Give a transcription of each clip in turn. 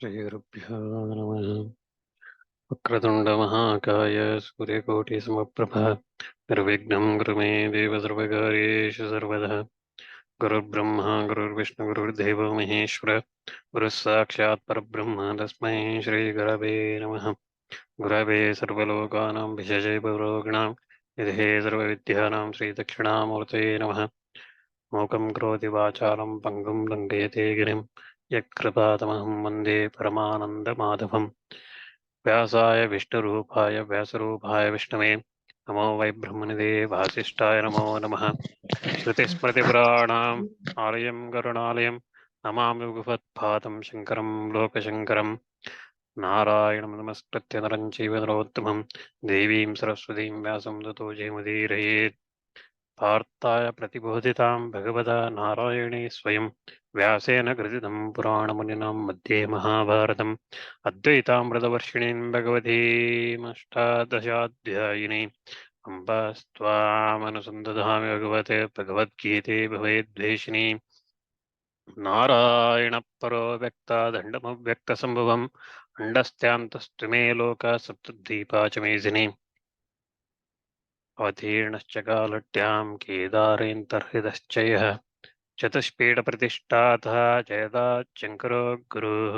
श्रीगुरुभ्यो नमः। वक्रतुण्डमहाकाय सूर्यकोटिसमप्रभा निर्विघ्नं कुरु मे देव सर्वकार्येषु सर्वदा। गुरुर्ब्रह्मा गुरुर्विष्णु गुरुर्देवो महेश्वर गुरुः साक्षात् परब्रह्म तस्मै श्रीगुरवे नमः। गुरवे सर्वलोकानां विशेषे पुरोगणां निधये सर्वविद्यानां श्रीदक्षिणामूर्तये नमः। मूकं करोति वाचालं पङ्गुं लङ्घयते गिरिं यत्कृपातमहं वन्दे परमानन्दमाधवम्। व्यासाय विष्णुरूपाय व्यासरूपाय विष्णवे नमो वै ब्रह्मनिधे वासिष्ठाय नमो नमः। श्रुतिस्मृतिपुराणाम् आलयं करुणालयं नमामि भगवत्पादं शङ्करं लोकशङ्करं। नारायणं नमस्कृत्य नरं चैव नरोत्तमं देवीं सरस्वतीं व्यासं ततो जयमुदीरयेत्। पार्थाय प्रतिबोधितां भगवता नारायणे स्वयं व्यासेन कृतितं पुराणमुनिनां मध्ये महाभारतम् अद्वैतामृतवर्षिणीं भगवतीमष्टादशाध्यायिनीम् अम्बास्त्वामनुसन्दधामि भगवते भगवद्गीते भवेद्वेषिणी नारायणपरो व्यक्ता दण्डमव्यक्तसम्भवम् अण्डस्त्यान्तस्तु मे लोका सप्तद्वीपा च मेदिनी अवतीर्णश्च कालट्यां केदारेऽन्तर्हृतश्च यः चतुष्पीठप्रतिष्ठातः जयदाच्चङ्करो गुरुः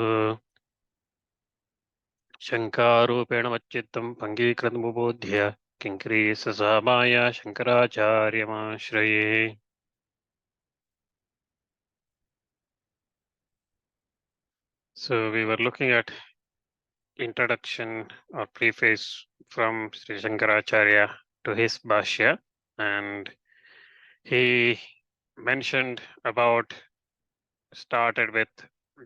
शङ्कारूपेण मच्चित्तं पङ्गीकृतमुबोध्य किङ्क्रीससामाय शङ्कराचार्यमाश्रये. So we were looking at introduction or preface from Sri Shankaracharya to his Bhashya, and he mentioned about started with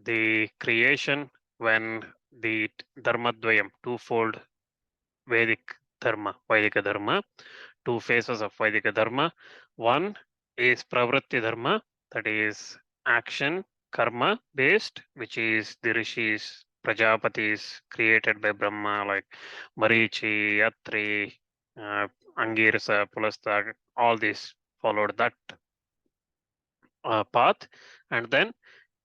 the creation when the dharmadvayam, twofold Vedic Vedika dharma, two phases of Vedika dharma. One is pravritti dharma, that is action, karma based, which is the rishis, prajapatis created by Brahma, like Marichi, Yatri, Angirasa, Pulastha, all these followed that path. And then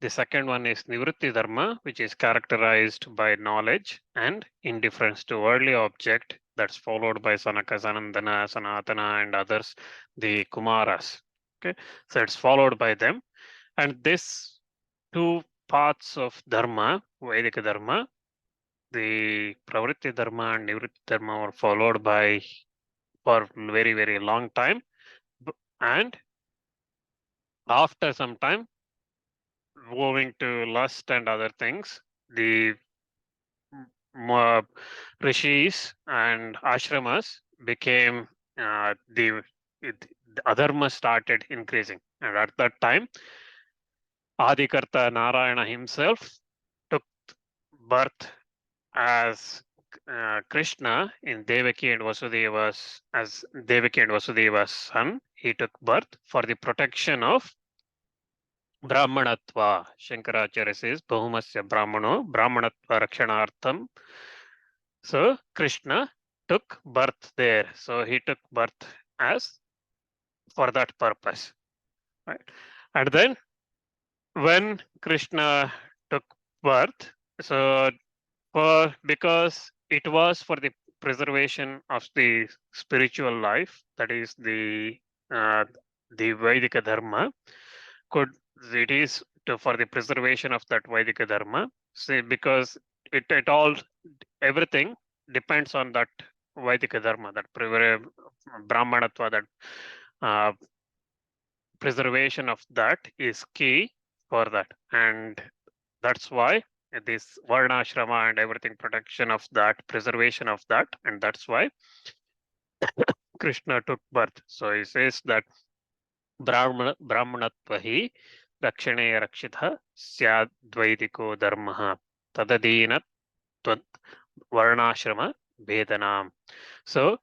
the second one is Nivritti Dharma, which is characterized by knowledge and indifference to worldly object. That's followed by Sanaka, Sanandana, Sanatana, and others, the Kumaras. Okay, so it's followed by them. And this two paths of Dharma, Vedic Dharma, the Pravritti Dharma and Nivritti Dharma were followed by for very, very long time. And after some time, moving to lust and other things, the rishis and ashramas became the adharma started increasing, and at that time Adikarta Narayana himself took birth as Krishna in Devaki and Vasudeva's as Devaki and Vasudeva's son. He took birth for the protection of Brahmanatva. Shankaracharya says Bahumasya Brahmano Brahmanatva Rakshanartham. So Krishna took birth there. So he took birth as for that purpose. Right? And then when Krishna took birth, so because it was for the preservation of the spiritual life, that is the Vedika Dharma, it is for the preservation of that Vedika Dharma. See, because it all everything depends on that Vedika Dharma, that Brahmanatva, that preservation of that is key for that. And that's why this Varnashrama and everything, protection of that, preservation of that, and that's why Krishna took birth. So he says that Brahmanatva hi rakshane rakshitha syadvaitiko dharmaha tadadina tvad varnashrama vedanam. So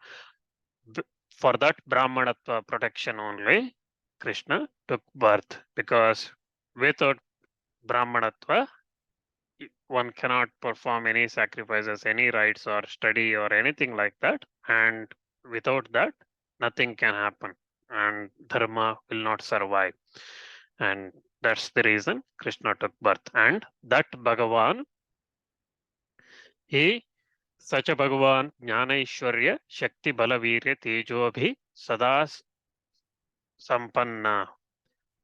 for that Brahmanatva protection only, Krishna took birth, because without Brahmanatva, one cannot perform any sacrifices, any rites or study or anything like that. And without that, nothing can happen and dharma will not survive. And that's the reason Krishna took birth. And that Bhagavan He such a Bhagavan Jnana Ishwarya Shakti Bala Virya Tejobhi Sada Sampanna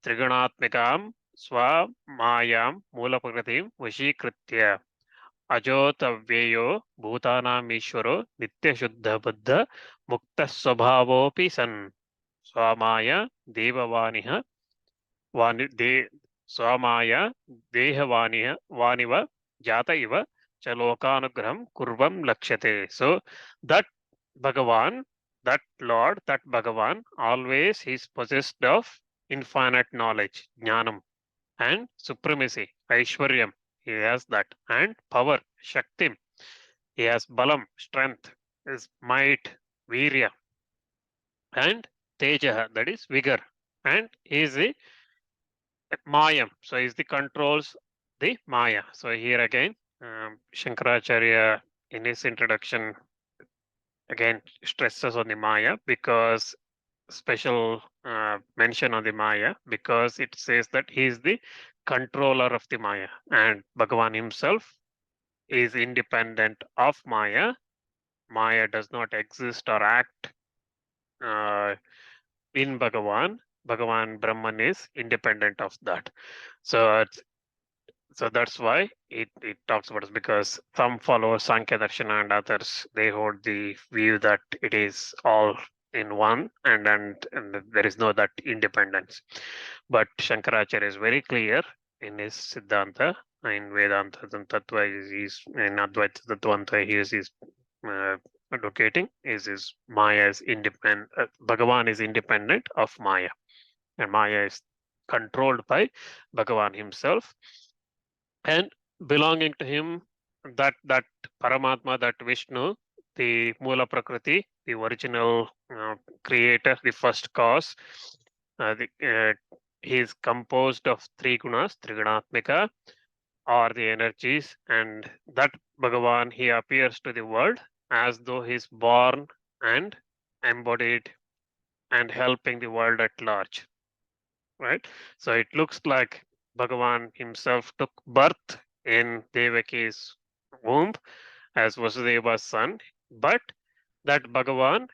Triganatmikam Swa Mayam Mula Prakritim Vashikritya Ajotavyeyo Bhutanam Ishwaro Nitya Shuddha Buddha Mukta Swabhavopi San Swamaya Devavaniha Vani De Swamaya Dehavaniha Vaniva Jata Iva Chalokanugraham Kurvam Lakshate. So that Bhagavan, that Lord, that Bhagavan, always is possessed of infinite knowledge, jnanam, and supremacy, Aishwaryam. He has that, and power, Shakti. He has balam, strength, his might, virya, and teja, that is vigor. And he is the mayam, so he is the controls the maya. So here again, Shankaracharya in his introduction again stresses on the maya because special mention on the maya because it says that he is the controller of the maya and Bhagavan himself is independent of maya. Maya does not exist or act uh, in Bhagavan. Bhagavan Brahman is independent of that. So so that's why it talks about it because some follow Sankhya Darshana and others they hold the view that it is all in one and there is no that independence. But Shankaracharya is very clear in his Siddhanta, in Vedanta and Tattva, is in Advaita Tattva, he is uh, advocating is Maya is independent. Bhagavan is independent of Maya, and Maya is controlled by Bhagavan himself, and belonging to him that Paramatma, that Vishnu, the Mula Prakriti, the original creator, the first cause. He is composed of three gunas, Triganatmika, or the energies, and that Bhagavan he appears to the world as though he is born and embodied and helping the world at large. Right? So it looks like Bhagavan himself took birth in Devaki's womb as Vasudeva's son, but that Bhagavan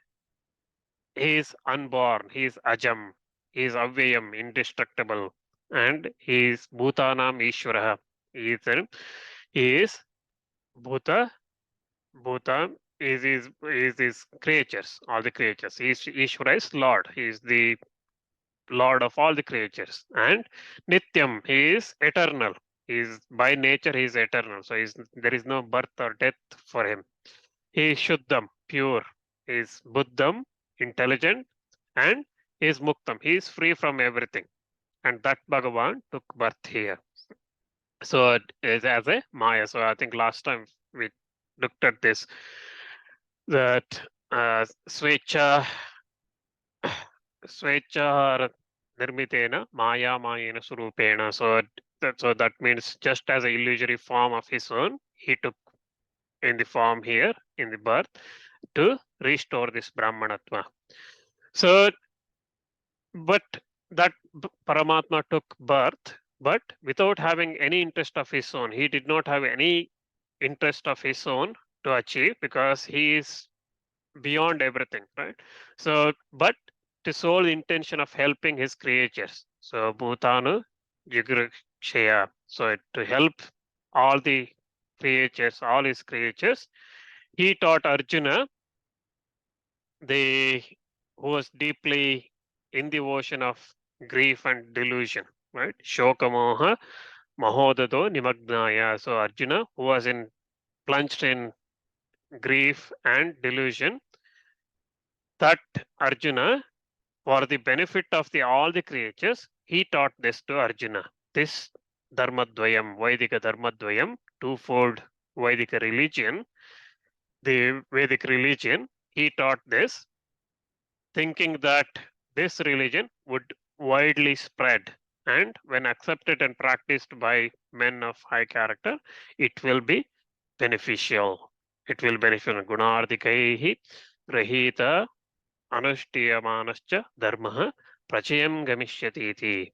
is unborn, he is Ajam, he is Avyayam, indestructible, and he is Bhutanam Ishvaraha. He is Bhuta, Bhutan is his creatures, all the creatures. He is Ishvara is Lord, he is the Lord of all the creatures. And Nityam, he is eternal. He is by nature he is eternal. So there is no birth or death for him. He is Shuddham, pure. He is Buddham, intelligent, and he is Muktam. He is free from everything. And that Bhagavan took birth here. So it is as a Maya. So I think last time we looked at this that Svecha Swechar Nirmitena Maya Mayena Surupena. So that means just as an illusory form of his own, he took in the form here in the birth to restore this Brahmanatma. So, but that Paramatma took birth, but without having any interest of his own. He did not have any interest of his own to achieve because he is beyond everything, right? So, but the sole intention of helping his creatures. So, Bhutanu Jigrakshaya. So, to help all the creatures, all his creatures, he taught Arjuna, the who was deeply in the ocean of grief and delusion, right? Shokamoha Mahodado Nimagnaya. So, Arjuna, who was plunged in grief and delusion, that Arjuna, for the benefit of all the creatures, he taught this to Arjuna. This Dharmadvayam, Vaidika Dharmadvayam, twofold Vaidika religion, the Vedic religion, he taught this, thinking that this religion would widely spread and when accepted and practiced by men of high character, it will be beneficial. It will benefit Gunardikaihi Rahita Anushtiyamanascha Dharma Prachayam Gamishyati iti.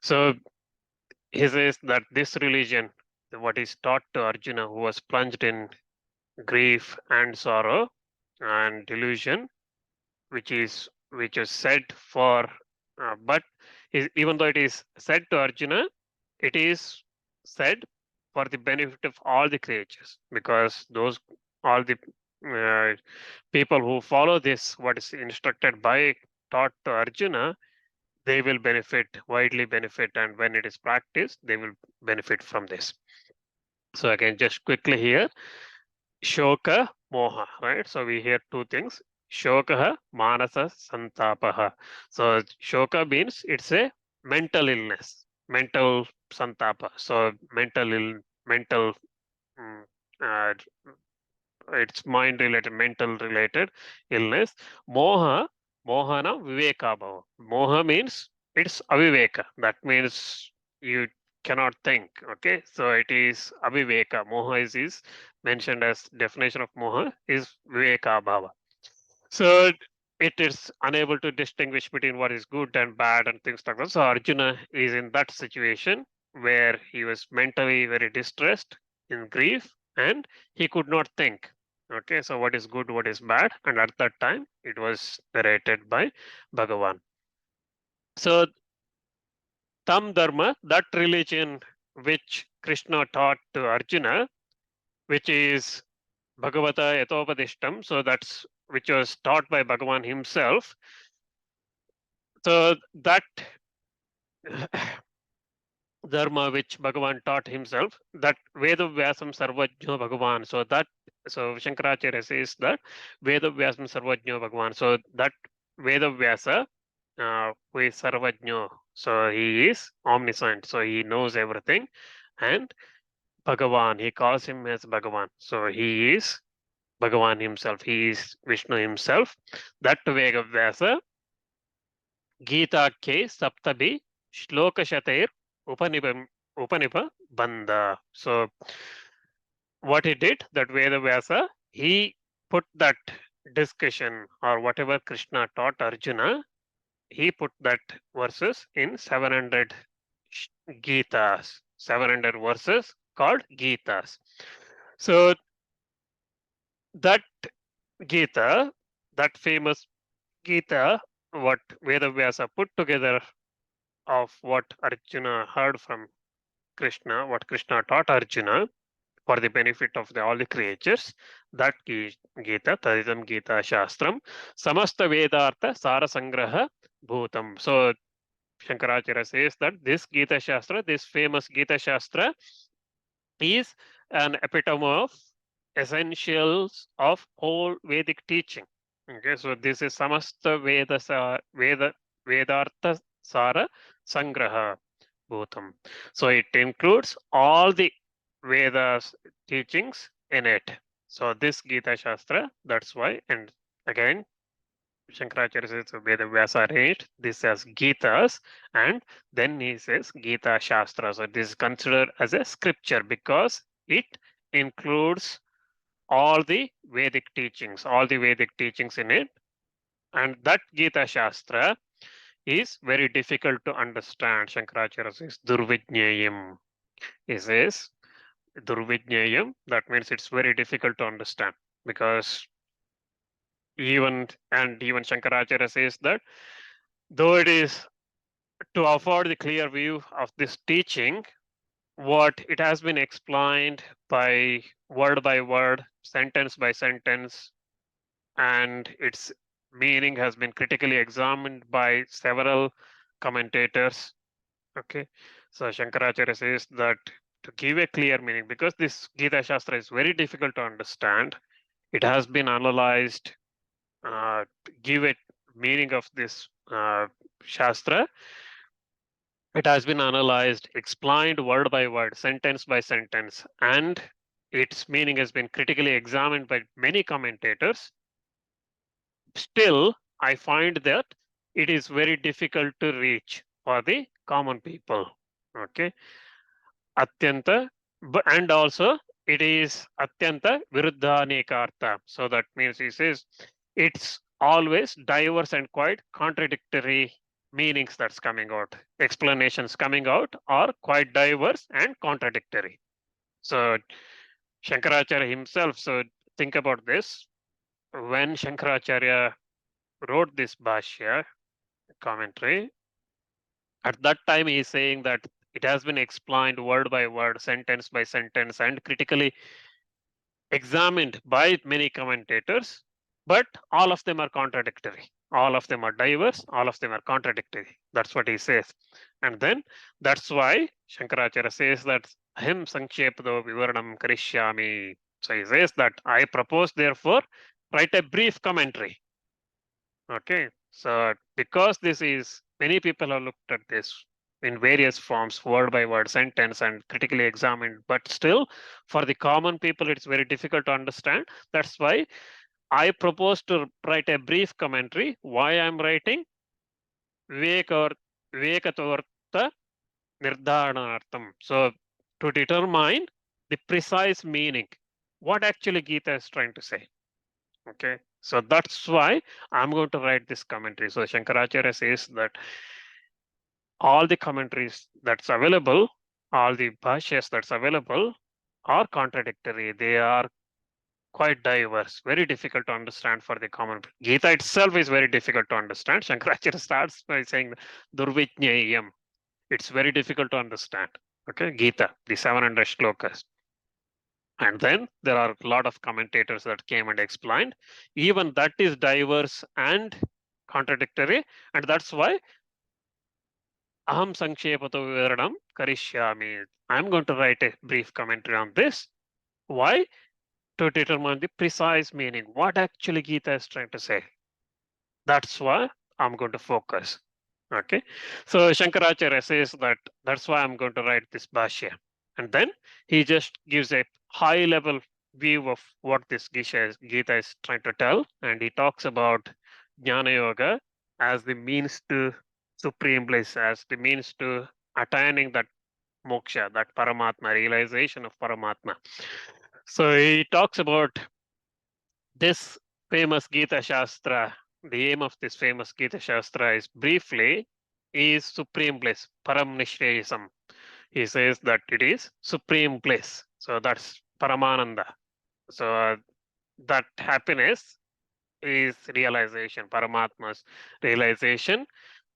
So he says that this religion, what is taught to Arjuna, who was plunged in grief and sorrow and delusion, which is said for, but even though it is said to Arjuna, it is said for the benefit of all the creatures, because those all the uh, people who follow this, what is instructed by taught to Arjuna, they will benefit, widely benefit, and when it is practiced, they will benefit from this. So again, just quickly here, Shoka, Moha, right? So we hear two things. Shoka, Manasa, Santapaha. So Shoka means it's a mental illness, mental Santapa. So mental, mm, uh, it's mind related, mental related illness. Moha, Mohana, Viveka Bhava. Moha means it's aviveka. That means you cannot think. Okay, so it is aviveka. Moha is mentioned as definition of moha is Viveka Bhava. So it is unable to distinguish between what is good and bad and things like that. So Arjuna is in that situation where he was mentally very distressed, in grief, and he could not think. Okay, so what is good, what is bad, and at that time it was narrated by Bhagavan. So Tam Dharma, that religion which Krishna taught to Arjuna, which is Bhagavata Yatopadishtam, so that's which was taught by Bhagavan himself. So that dharma which Bhagavan taught himself, that Veda Vyasam Sarvajno Bhagavan. So Shankaracharya says that Veda Vyasam Sarvajno Bhagavan. So that Veda Vyasa, who is Sarvajno, so he is omniscient, so he knows everything, and Bhagavan, he calls him as Bhagavan. So he is Bhagavan himself, he is Vishnu himself. That Veda Vyasa, Gītā ke saptabhi shloka shatair upanipa banda. So what he did, that Veda Vyasa, he put that discussion or whatever Krishna taught Arjuna, he put that verses in 700 Gītās, 700 verses called Gītās. So that Gita, that famous Gita, what Veda Vyasa put together of what Arjuna heard from Krishna, what Krishna taught Arjuna for the benefit of all the creatures, that Gita, Tadidam Gita Shastram, Samasta Vedartha Sara Sangraha Bhutam. So Shankaracharya says that this Gita Shastra, this famous Gita Shastra, is an epitome of essentials of whole Vedic teaching. Okay, so this is Samasta Vedartha Sara Sangraha Bhutam. So it includes all the Vedas teachings in it. So this Gita Shastra, that's why, and again, Shankaracharya says Veda Vyasa arranged this as Gitas, and then he says Gita Shastra. So this is considered as a scripture because it includes all the Vedic teachings in it. And that Gita Shastra is very difficult to understand. Shankaracharya says Durvijnayam. He says Durvijnayam, that means it's very difficult to understand, because even Shankaracharya says that though it is to afford the clear view of this teaching, what it has been explained by word, sentence by sentence, and its meaning has been critically examined by several commentators. Okay, so Shankaracharya says that to give a clear meaning, because this Gita Shastra is very difficult to understand, it has been analyzed, give a meaning of this Shastra. It has been analyzed, explained word by word, sentence by sentence, and its meaning has been critically examined by many commentators. Still, I find that it is very difficult to reach for the common people. Okay, Atyanta, and also it is Atyanta Viruddhanekartha. So that means he says it's always diverse and quite contradictory meanings that's coming out. Explanations coming out are quite diverse and contradictory. So Shankaracharya himself, so think about this. When Shankaracharya wrote this Bhashya commentary, at that time he is saying that it has been explained word by word, sentence by sentence, and critically examined by many commentators, but all of them are contradictory. All of them are diverse, all of them are contradictory. That's what he says. And then that's why Shankaracharya says that him sankshepado vivaranam karishyami. So he says that I propose, therefore, write a brief commentary. Okay, so because this is, many people have looked at this in various forms, word by word, sentence, and critically examined, but still, for the common people, it's very difficult to understand. That's why I propose to write a brief commentary. Why I'm writing? Vivekatortha nirdhanartham. So, to determine the precise meaning, what actually Gita is trying to say. Okay, so that's why I'm going to write this commentary. So Shankaracharya says that all the commentaries that's available, all the bhashyas that's available are contradictory. They are quite diverse, very difficult to understand for the common. Gita itself is very difficult to understand. Shankaracharya starts by saying Durvijnayam. It's very difficult to understand. Okay, Gita, the 700 shlokas. And then there are a lot of commentators that came and explained. Even that is diverse and contradictory. And that's why Aham Sankshepato Vivaranam Karishyami. I'm going to write a brief commentary on this. Why? To determine the precise meaning. What actually Gita is trying to say. That's why I'm going to focus. Okay. So Shankaracharya says that that's why I'm going to write this Bhashya. And then he just gives a high level view of what this Gita is trying to tell. And he talks about Jnana Yoga as the means to supreme bliss, as the means to attaining that moksha, that Paramatma, realization of Paramatma. So he talks about this famous Gita Śāstra. The aim of this famous Gita Śāstra is briefly is supreme bliss, Param Nishreyasam. He says that it is supreme bliss. So that's Paramananda. So that happiness is realization, Paramatma's realization,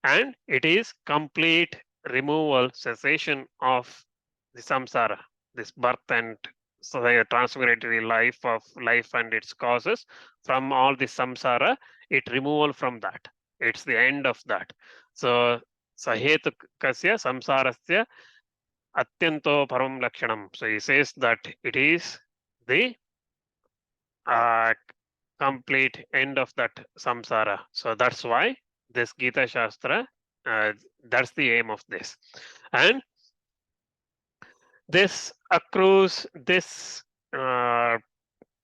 and it is complete removal, cessation of the samsara, this birth and so the transmigratory life of life and its causes from all the samsara, it removal from that. It's the end of that. So sahetukasya samsarasya atyanto param lakshanam. So he says that it is the complete end of that samsara. So that's why this Gita Śāstra, that's the aim of this. And this accrues this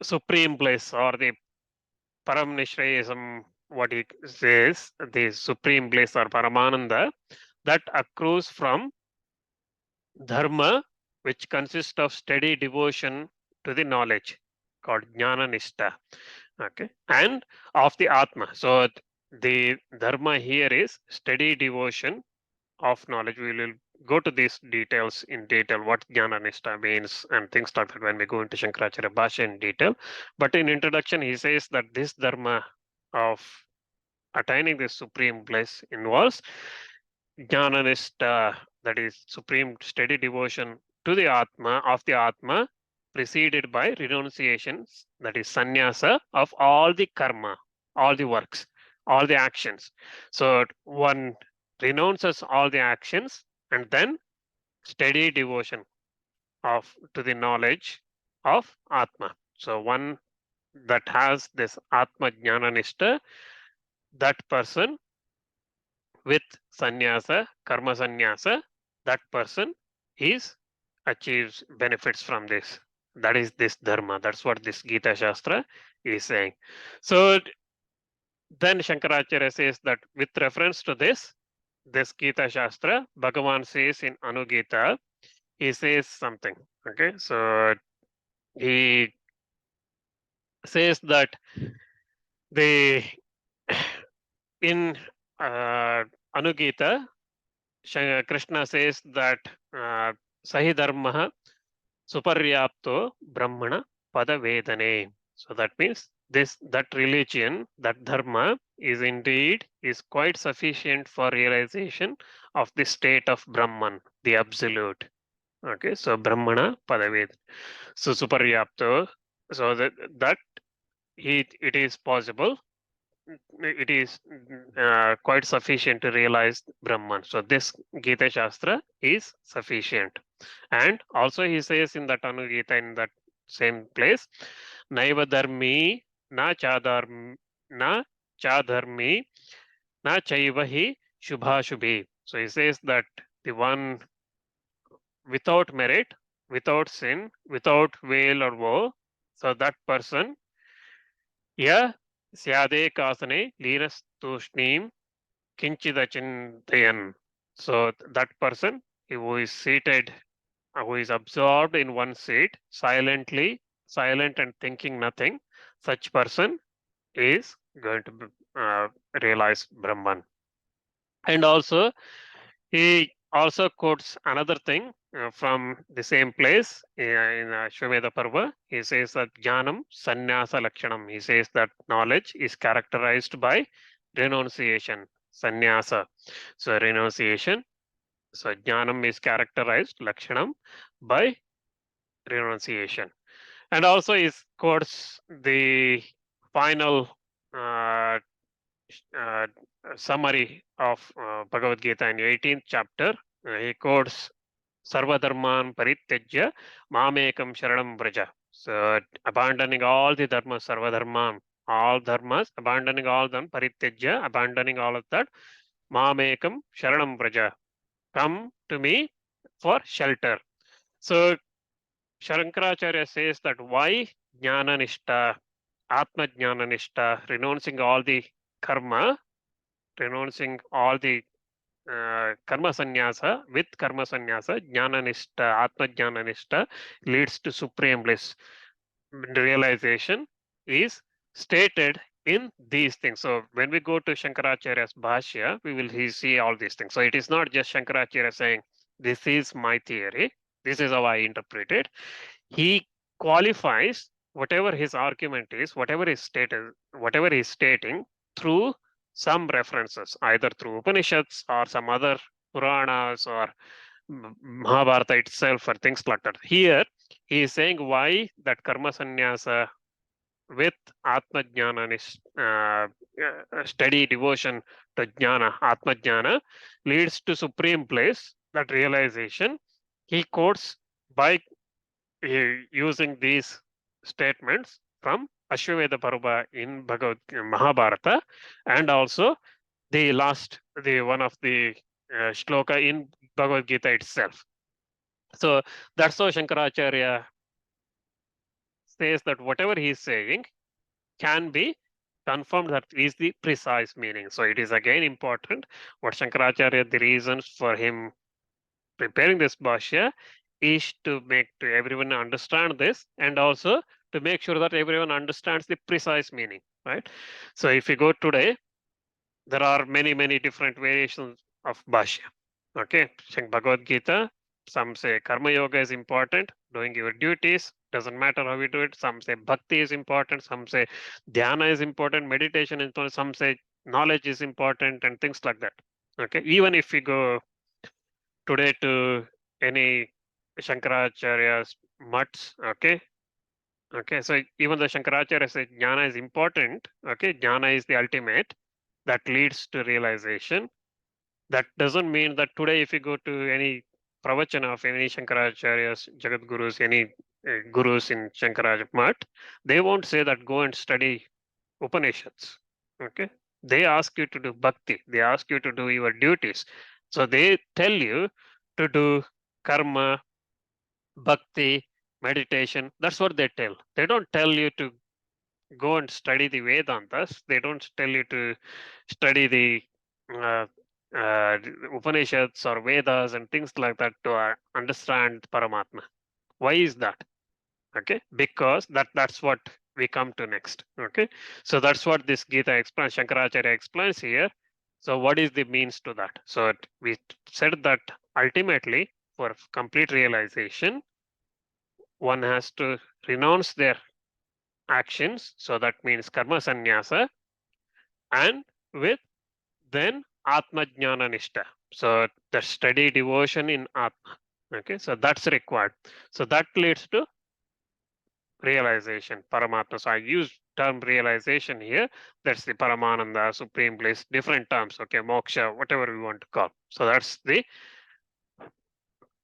supreme bliss or the Param Nishreyasam, what he says, the supreme bliss or Paramananda, that accrues from dharma, which consists of steady devotion to the knowledge called Jnana Nishta. Okay, and of the Atma. So the dharma here is steady devotion of knowledge. We will go to these details in detail, what Jnana Nishta means and things like that when we go into Shankaracharya Bhashya in detail. But in introduction, he says that this dharma of attaining this supreme bliss involves Jnana Nishta, that is supreme steady devotion to the Atma, of the Atma, preceded by renunciation, that is sannyasa of all the karma, all the works, all the actions. So one renounces all the actions and then steady devotion of to the knowledge of Atma. So one that has this Atma Jnana Nishta, that person with sannyasa, karma sannyasa, that person is achieves benefits from this. That is this dharma. That's what this Gita Śāstra is saying. So then Shankaracharya says that with reference to this Gita Śāstra, Bhagavan says in Anugita, he says something. Okay, so he says that the in Anugita, Krishna says that Sahi Dharma Suparyapto Brahmana Pada Vedane. So that means that religion, that dharma is quite sufficient for realization of the state of Brahman, the absolute. Okay, so Brahmana Padavid. So Suparyapto, so that it is possible, it is quite sufficient to realize Brahman. So this Gita Shastra is sufficient. And also he says in that Anugita, in that same place, Naiva dharmi na chadharmi na chadharmi na chaivahi shubhashubhi. So he says that the one without merit, without sin, without wail or woe, so that person, yeah, syade kasane lirastushnim kinchidachintayan. So that person who is seated, who is absorbed in one seat, silent and thinking nothing, such person is going to realize Brahman. And also, he also quotes another thing from the same place in Shvameda Parva. He says that Jnanam Sannyasa Lakshanam. He says that knowledge is characterized by renunciation, sannyasa. So renunciation. So Jnanam is characterized, Lakshanam, by renunciation. And also he quotes the final uh, uh, summary of Bhagavad Gita in 18th chapter. He quotes Sarvadharman Parityajya Mamekam Sharanam Braja. So abandoning all the dharmas, Sarvadharman, all dharmas, abandoning all them, Parityajya, abandoning all of that, Mamekam Sharanam Braja. Come to me for shelter. So Shankaracharya says that why Jnana Nishta, Atma Jnana Nishta, renouncing all the karma, renouncing all the karma sannyasa, with karma sannyasa, jnana nishta, atma jnana nishta leads to supreme bliss. Realization is stated in these things. So when we go to Shankaracharya's Bhashya, we will see all these things. So it is not just Shankaracharya saying, this is my theory, this is how I interpret it. He qualifies whatever his argument is, whatever is stated, whatever he's stating through some references, either through Upanishads or some other Puranas or Mahabharata itself or things like that. Here, he is saying why that karma sannyasa with Atma Jnana, steady devotion to Jnana, Atma Jnana, leads to supreme bliss, that realization. He quotes by using these statements from Ashwamedha Parva in Bhagavad Mahabharata, and also the one of the shloka in Bhagavad Gita itself. So that's how Shankaracharya says that whatever he is saying can be confirmed that is the precise meaning. So it is again important what Shankaracharya, the reasons for him preparing this Bhashya is to make to everyone understand this, and also to make sure that everyone understands the precise meaning, right? So if you go today, there are many different variations of Bhashya. Okay, Bhagavad Gita, some say Karma Yoga is important, doing your duties, doesn't matter how you do it. Some say Bhakti is important, some say Dhyana is important, meditation is important, some say knowledge is important, and things like that. Okay, even if we go today to any Shankaracharya's mutts, okay, so even the Shankaracharya says Jnana is important, okay, Jnana is the ultimate, that leads to realization. That doesn't mean that today if you go to any pravachana of any Shankaracharya's, Jagat Gurus, any gurus in Shankaracharya Mutt, they won't say that go and study Upanishads, okay. They ask you to do bhakti, they ask you to do your duties. So they tell you to do karma, bhakti, meditation. That's what they tell. They don't tell you to go and study the Vedantas. They don't tell you to study the uh, Upanishads or Vedas and things like that to understand Paramatma. Why is that? Okay, because that's what we come to next. Okay, so that's what this Gita explains, Shankaracharya explains here. So what is the means to that? So we said that ultimately for complete realization, one has to renounce their actions, so that means karma sannyasa, and with then atma jnana nishta, so the steady devotion in atma. Okay, so that's required. So that leads to realization, paramatma. So I use term realization here. That's the paramananda, supreme bliss, different terms. Okay, moksha, whatever we want to call. So that's the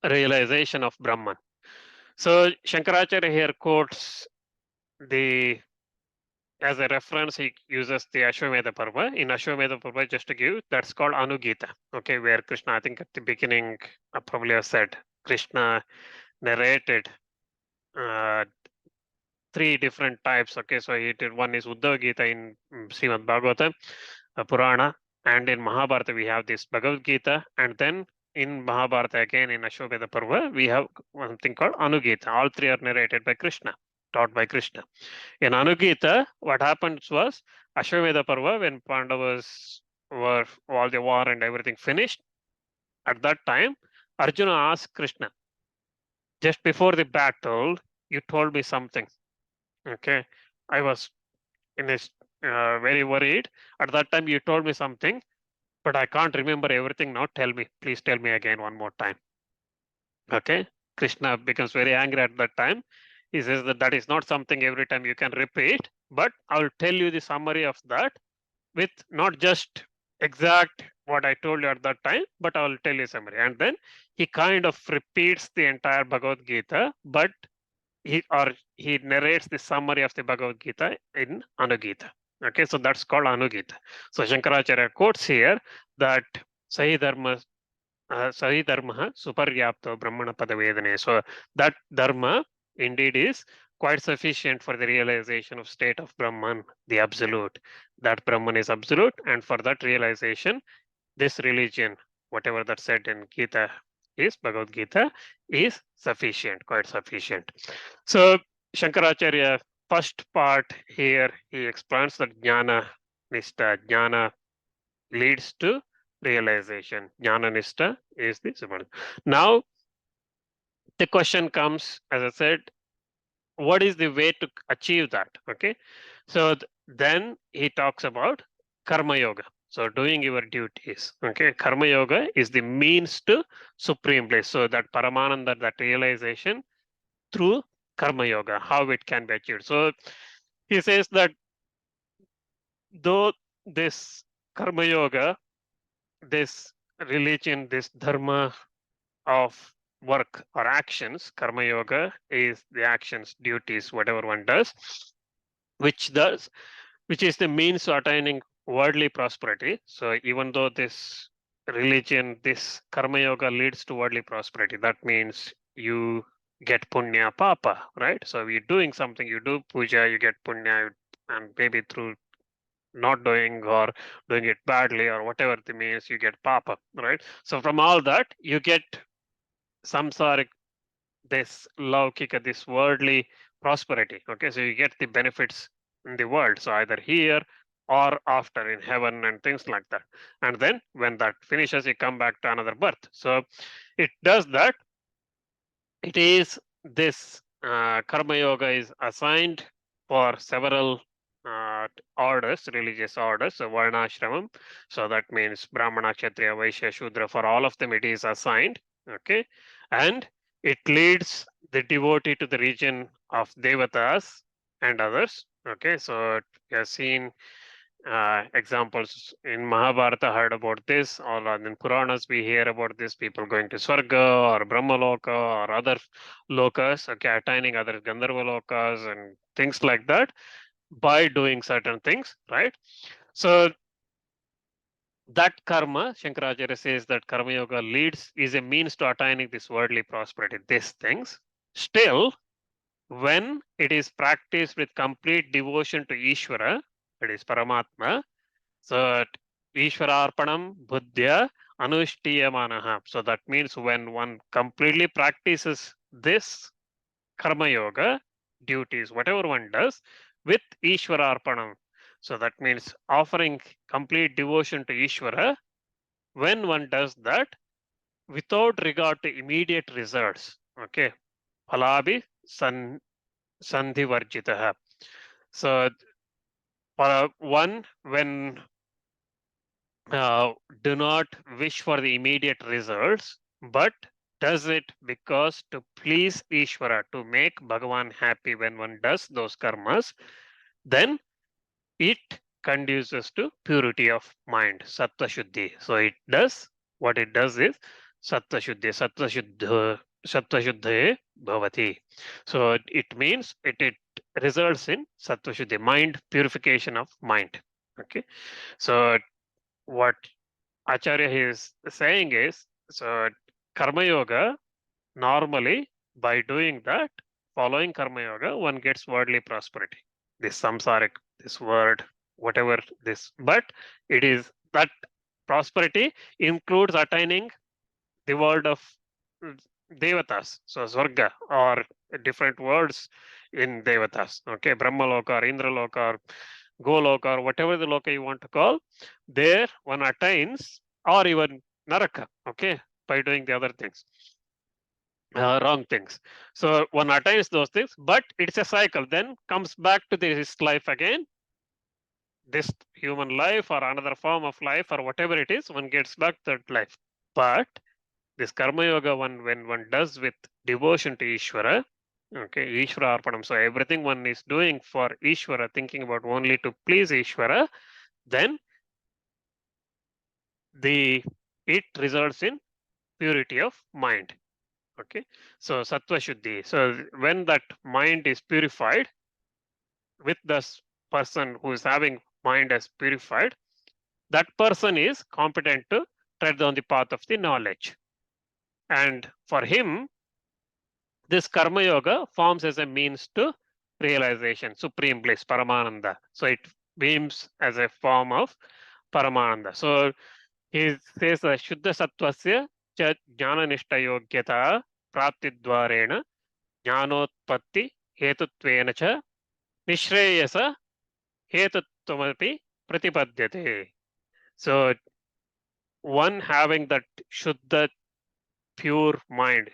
realization of Brahman. So Shankaracharya here quotes the, as a reference, he uses the Ashwamedha Parva. In Ashwamedha Parva, just to give, that's called Anugita. Okay, where Krishna, I think at the beginning, I probably have said, Krishna narrated uh, three different types. Okay, so he did, one is Uddhava Gita in Srimad Bhagavatam, Purana, and in Mahabharata we have this Bhagavad Gita, and then in Mahabharata again in Ashwamedha Parva we have one thing called Anugita. All three are narrated by Krishna, taught by Krishna. In Anugita, what happened was Ashwamedha Parva, when Pandavas were all the war and everything finished, at that time Arjuna asked Krishna, just before the battle, you told me something. Okay, I was in this very worried. At that time, you told me something, but I can't remember everything now. Tell me, please tell me again one more time. Okay, Krishna becomes very angry at that time. He says that that is not something every time you can repeat, but I will tell you the summary of that with not just exact what I told you at that time, but I will tell you summary. And then he kind of repeats the entire Bhagavad Gita, but he narrates the summary of the Bhagavad Gita in Anugita. Okay, so that's called Anugita. So Shankaracharya quotes here that Sahi Dharma Suparyapto Brahmana Padavedane. So that Dharma indeed is quite sufficient for the realization of state of Brahman, the absolute. That Brahman is absolute, and for that realization, this religion, whatever that said in Gita is, Bhagavad Gita, is sufficient, quite sufficient. So Shankaracharya, first part here, he explains that jnana nishta, jnana leads to realization. Jnana nishta is the symbol. Now the question comes, as I said, what is the way to achieve that? Okay, so then he talks about karma yoga. So doing your duties. Okay, karma yoga is the means to supreme bliss. So that paramananda, that realization through karma yoga, how it can be achieved. So he says that though this karma yoga, this religion, this dharma of work or actions, karma yoga is the actions, duties, whatever one does, which does, which is the means to attaining worldly prosperity. So even though this religion, this karma yoga leads to worldly prosperity, that means you get punya papa, right? So you're doing something, you do puja, you get punya, and maybe through not doing or doing it badly or whatever the means, you get papa, right? So from all that, you get samsaric, this laukika, this worldly prosperity. Okay, so you get the benefits in the world, so either here or after in heaven and things like that. And then when that finishes, you come back to another birth. So it does that. It is this karma yoga is assigned for several orders, religious orders, so varnashramam. So that means Brahmana, Kshatriya, Vaishya, Shudra. For all of them, it is assigned. Okay, and it leads the devotee to the region of devatas and others. Okay, so we have seen examples in Mahabharata, heard about this, or in Puranas we hear about this, people going to Swarga or Brahmaloka or other lokas, okay, attaining other Gandharva lokas and things like that by doing certain things, right? So that karma, Shankaracharya says that karma yoga leads, is a means to attaining this worldly prosperity, these things. Still, when it is practiced with complete devotion to Ishvara, that is Paramatma, so Ishwararpanam Buddhya Anushhtiyamanaha. So that means when one completely practices this karma yoga, duties, whatever one does, with Ishwararpanam. So that means offering complete devotion to Ishvara. When one does that, without regard to immediate results, okay, phalabi sandhivarjitaha. So for one, when do not wish for the immediate results, but does it because to please Ishvara, to make Bhagavan happy when one does those karmas, then it conduces to purity of mind, sattva shuddhi. So it does, what it does is sattva shuddhi, sattva shuddhe bhavati. So it means it results in sattva shuddhi, mind purification of mind. Okay. So what Acharya is saying is, so karma yoga, normally by doing that, following karma yoga, one gets worldly prosperity. This samsaric, this word, whatever this, but it is that prosperity includes attaining the world of devatas, so Swarga or different words in devatas. Okay, Brahma Loka or Indra Loka or Goloka or whatever the loka you want to call, there one attains, or even Naraka, okay, by doing the other things, wrong things. So one attains those things, but it's a cycle, then comes back to this life again, this human life or another form of life or whatever it is, one gets back to that life. But this karma yoga one, when one does with devotion to Ishvara, okay, Ishvara Arpanam, so everything one is doing for Ishvara, thinking about only to please Ishvara, then it results in purity of mind. Okay, so sattva shuddhi. So when that mind is purified, with this person who is having mind as purified, that person is competent to tread on the path of the knowledge. And for him, this karma yoga forms as a means to realization, supreme bliss, Paramananda. So it beams as a form of Paramananda. So he says Shuddha Sattvasya cha Jnananishta Yogyata Praptidvarena Jnanotpatti Hetutvena cha Nishreyasa Hetuttvamapi Pratipadyate. So one having that Shuddha pure mind,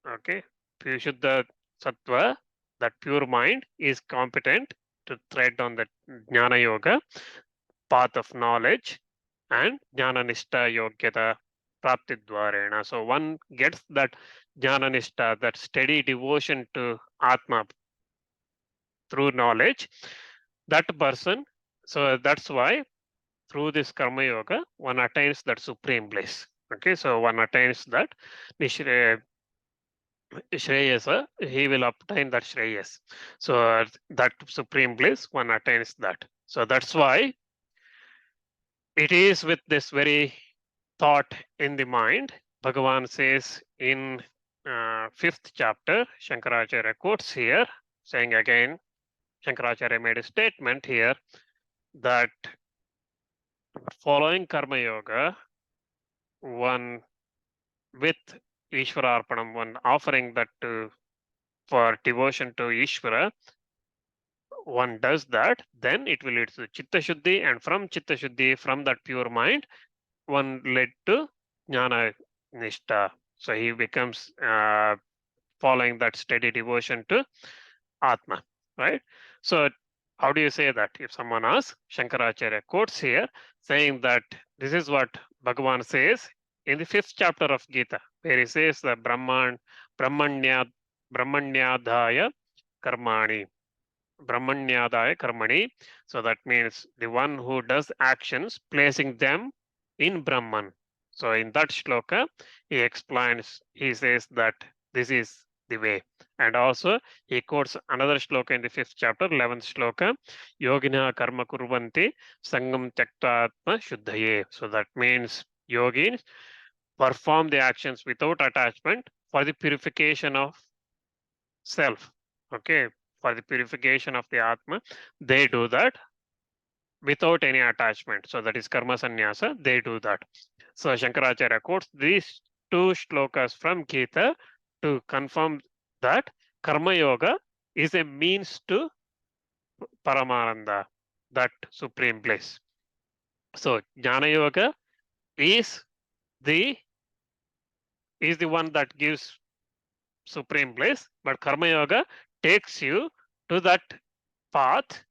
okay, Shuddha Sattva, that pure mind is competent to tread on the Jnana Yoga, path of knowledge, and Jnana Nishta Yogyata Praptidvarena. So one gets that Jnana Nishta, that steady devotion to Atma through knowledge. That person, so that's why through this Karma Yoga, one attains that supreme bliss. Okay, so one attains that Shreyasa, he will obtain that Shreyas. So that supreme bliss, one attains that. So that's why it is with this very thought in the mind. Bhagavan says in 5th chapter, Shankaracharya quotes here, saying again, Shankaracharya made a statement here that following Karma Yoga, one with Ishvara Arpanam, one offering that for devotion to Ishvara, one does that, then it will lead to Chitta Shuddhi, and from Chitta Shuddhi, from that pure mind, one led to Jnana Nishta. So he becomes following that steady devotion to Atma, right? So how do you say that? If someone asks, Shankaracharya quotes here saying that this is what Bhagavan says in the 5th chapter of Gita, where he says that Brahmanyadaya Karmani. Brahmanyadaya Karmani. So that means the one who does actions, placing them in Brahman. So in that shloka, he explains, he says that this is the way. And also, he quotes another shloka in the 5th chapter, 11th shloka, Yogina karma kurvanti sangam tyaktatma shuddhaye. So that means yogis perform the actions without attachment for the purification of self. Okay, for the purification of the Atma, they do that without any attachment. So that is karma sannyasa, they do that. So Shankaracharya quotes these two shlokas from Gita to confirm that karma yoga is a means to Paramananda, that supreme bliss. So Jnana yoga is the one that gives supreme bliss, but karma yoga takes you to that path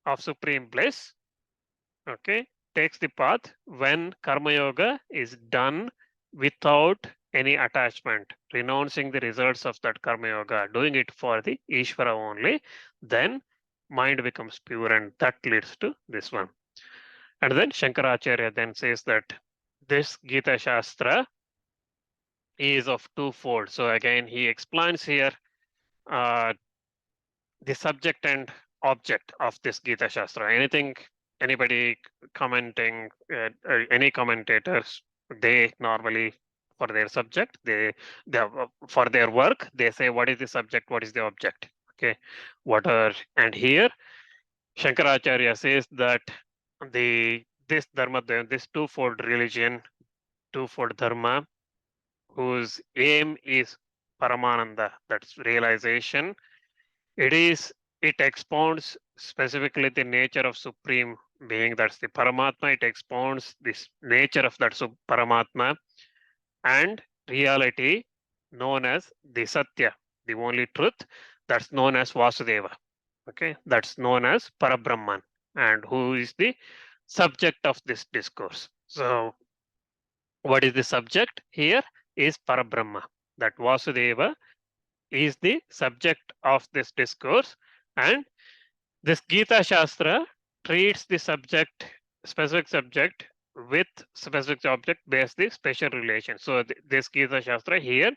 of supreme bliss, okay, takes the path when karma yoga is done without any attachment, renouncing the results of that karma yoga, doing it for the Ishvara only, then mind becomes pure, and that leads to this one. And then Shankaracharya then says that this Gita Shastra is of twofold. So again, he explains here uh, the subject and object of this Gita Shastra. Anybody commenting, or any commentators, they normally, for their subject, they for their work, they say what is the subject, what is the object. Okay, and here Shankaracharya says that this dharma, this twofold religion, twofold dharma, whose aim is Paramananda, that's realization. It expounds specifically the nature of supreme being, that's the Paramatma. It expounds this nature of that Paramatma and reality known as the Satya, the only truth, that's known as Vasudeva. Okay, that's known as Parabrahman, and who is the subject of this discourse. So, what is the subject here is Parabrahma. That Vasudeva is the subject of this discourse, and this Gita Shastra treats the specific subject with specific object based the special relation. So this Gita Shastra here,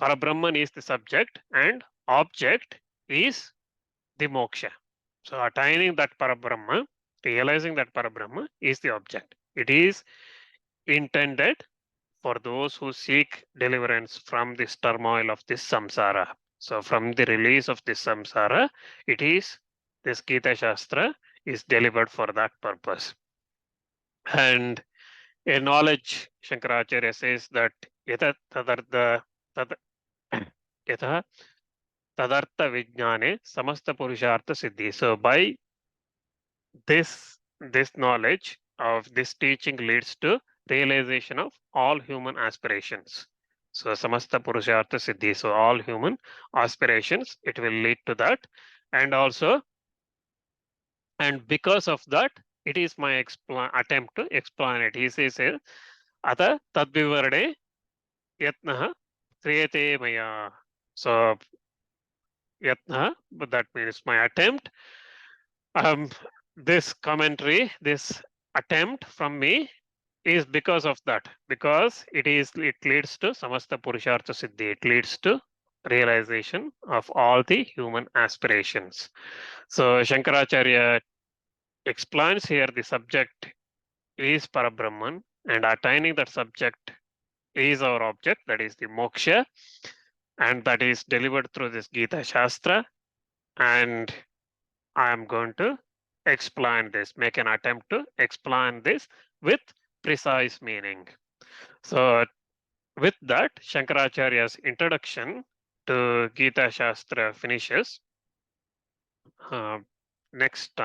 Parabrahman is the subject and object is the moksha. So attaining that Parabrahma, realizing that Parabrahma is the object. It is intended for those who seek deliverance from this turmoil of this samsara. So from the release of this samsara, this Gita Shastra is delivered for that purpose. And a knowledge, Shankaracharya says that yatha tadartha vijnane samasta purushartha siddhi. So by this knowledge of this teaching leads to realization of all human aspirations. So samasta purushartha siddhi. So all human aspirations, it will lead to that. And also, and because of that, it is my attempt to explain it. He says here, ata tadvivarane yatnaha kriyate maya. So yatnaha, but that means my attempt. This commentary, this attempt from me is because of that, because it leads to samasta purushartha siddhi. It leads to realization of all the human aspirations. So Shankaracharya explains here the subject is Parabrahman, and attaining that subject is our object, that is the moksha, and that is delivered through this Gita Shastra. And I am going to explain this, make an attempt to explain this with precise meaning. So with that, Shankaracharya's introduction to Gita Shastra finishes. Next time.